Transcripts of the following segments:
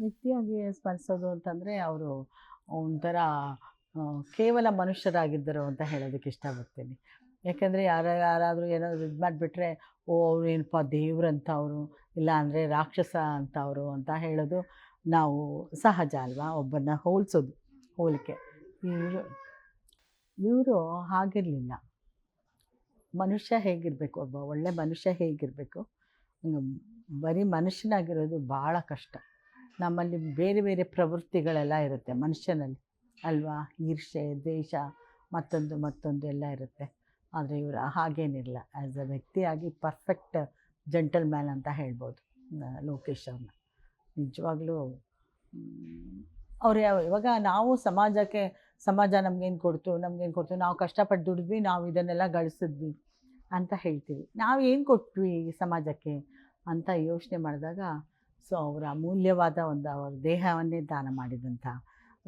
ವ್ಯಕ್ತಿಯಾಗಿ ಸ್ಮರಿಸೋದು ಅಂತಂದರೆ ಅವರು ಒಂಥರ ಕೇವಲ ಮನುಷ್ಯರಾಗಿದ್ದರು ಅಂತ ಹೇಳೋದಕ್ಕೆ ಇಷ್ಟಪಡ್ತೀನಿ. ಯಾಕೆಂದರೆ ಯಾರಾದರೂ ಏನಾದರೂ ಇದು ಮಾಡಿಬಿಟ್ರೆ, ಓ ಅವ್ರು ಏನಪ್ಪ ದೇವ್ರಂತ ಅವರು, ಇಲ್ಲ ಅಂದರೆ ರಾಕ್ಷಸ ಅಂತವರು ಅಂತ ಹೇಳೋದು ನಾವು ಸಹಜ ಅಲ್ವಾ, ಒಬ್ಬರನ್ನ ಹೋಲಿಕೆ. ಇವರು ಇವರು ಹಾಗಿರಲಿಲ್ಲ. ಮನುಷ್ಯ ಹೇಗಿರಬೇಕು, ಒಬ್ಬ ಒಳ್ಳೆ ಮನುಷ್ಯ ಹೇಗಿರಬೇಕು, ಬರೀ ಮನುಷ್ಯನಾಗಿರೋದು ಭಾಳ ಕಷ್ಟ. ನಮ್ಮಲ್ಲಿ ಬೇರೆ ಬೇರೆ ಪ್ರವೃತ್ತಿಗಳೆಲ್ಲ ಇರುತ್ತೆ ಮನುಷ್ಯನಲ್ಲಿ ಅಲ್ವಾ, ಈರ್ಷೆ, ದ್ವೇಷ, ಮತ್ತೊಂದು ಎಲ್ಲ ಇರುತ್ತೆ. ಆದರೆ ಇವರು ಹಾಗೇನಿಲ್ಲ. ಆ್ಯಸ್ ಅ ವ್ಯಕ್ತಿಯಾಗಿ ಪರ್ಫೆಕ್ಟ್ ಜೆಂಟಲ್ಮ್ಯಾನ್ ಅಂತ ಹೇಳ್ಬೋದು ಲೋಕೇಶ್ ಅವ್ರನ್ನ. ನಿಜವಾಗ್ಲೂ ಅವ್ರು ಇವಾಗ ನಾವು ಸಮಾಜ ನಮಗೇನು ಕೊಡ್ತು, ನಾವು ಕಷ್ಟಪಟ್ಟು ದುಡಿದ್ವಿ, ನಾವು ಇದನ್ನೆಲ್ಲ ಗಳಿಸಿದ್ವಿ ಅಂತ ಹೇಳ್ತೀವಿ. ನಾವು ಏನು ಕೊಟ್ವಿ ಸಮಾಜಕ್ಕೆ ಅಂತ ಯೋಚನೆ ಮಾಡಿದಾಗ, ಸೊ ಅವರ ಅಮೂಲ್ಯವಾದ ಅವ್ರ ದೇಹವನ್ನೇ ದಾನ ಮಾಡಿದಂಥ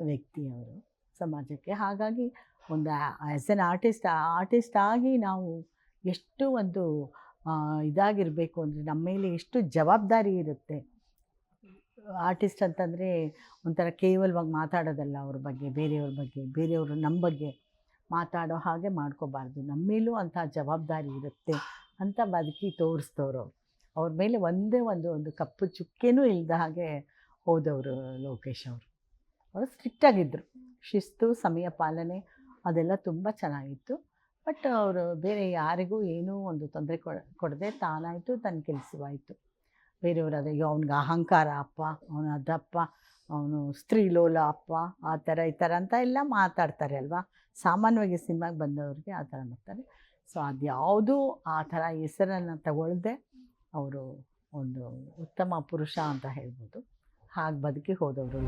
ವ್ಯಕ್ತಿ ಅವರು ಸಮಾಜಕ್ಕೆ. ಹಾಗಾಗಿ ಒಂದು ಆ್ಯಸ್ ಎನ್ ಆರ್ಟಿಸ್ಟ್ ಆಗಿ ನಾವು ಎಷ್ಟು ಒಂದು ಇದಾಗಿರಬೇಕು ಅಂದರೆ, ನಮ್ಮ ಮೇಲೆ ಎಷ್ಟು ಜವಾಬ್ದಾರಿ ಇರುತ್ತೆ. ಆರ್ಟಿಸ್ಟ್ ಅಂತಂದರೆ ಒಂಥರ ಕೇವಲವಾಗಿ ಮಾತಾಡೋದಲ್ಲ, ಅವ್ರ ಬಗ್ಗೆ, ಬೇರೆಯವರು ನಮ್ಮ ಬಗ್ಗೆ ಮಾತಾಡೋ ಹಾಗೆ ಮಾಡ್ಕೋಬಾರ್ದು. ನಮ್ಮ ಮೇಲೂ ಅಂಥ ಜವಾಬ್ದಾರಿ ಇರುತ್ತೆ ಅಂತ ಬದುಕಿ ತೋರಿಸ್ತವ್ರು ಅವರು. ಅವ್ರ ಮೇಲೆ ಒಂದೇ ಒಂದು ಕಪ್ಪು ಚುಕ್ಕೆನೂ ಇಲ್ಲದ ಹಾಗೆ ಹೋದವರು ಲೋಕೇಶ್ ಅವರು ಸ್ಟ್ರಿಕ್ಟಾಗಿದ್ದರು. ಶಿಸ್ತು, ಸಮಯ ಪಾಲನೆ ಅದೆಲ್ಲ ತುಂಬ ಚೆನ್ನಾಗಿತ್ತು. ಬಟ್ ಅವರು ಬೇರೆ ಯಾರಿಗೂ ಏನೂ ಒಂದು ತೊಂದರೆ ಕೊಡದೆ ತಾನಾಯಿತು, ತನ್ನ ಕೆಲಸವಾಯಿತು. ಬೇರೆಯವರು ಅದೇ ಅವ್ನಿಗೆ ಅಹಂಕಾರ ಅಪ್ಪ, ಅವನು ಅದಪ್ಪ, ಅವನು ಸ್ತ್ರೀಲೋಲ ಅಪ್ಪ, ಆ ಥರ ಈ ಥರ ಅಂತ ಎಲ್ಲ ಮಾತಾಡ್ತಾರೆ ಅಲ್ವಾ. ಸಾಮಾನ್ಯವಾಗಿ ಸಿನಿಮಾಗೆ ಬಂದವ್ರಿಗೆ ಆ ಥರ ಮಾಡ್ತಾರೆ. ಸೊ ಅದ್ಯಾವುದೂ ಆ ಥರ ಹೆಸರನ್ನು ತಗೊಳ್ಳದೆ ಅವರು ಒಂದು ಉತ್ತಮ ಪುರುಷ ಅಂತ ಹೇಳ್ಬೋದು. ಹಾಗೆ ಬದುಕಿ ಹೋದವರು.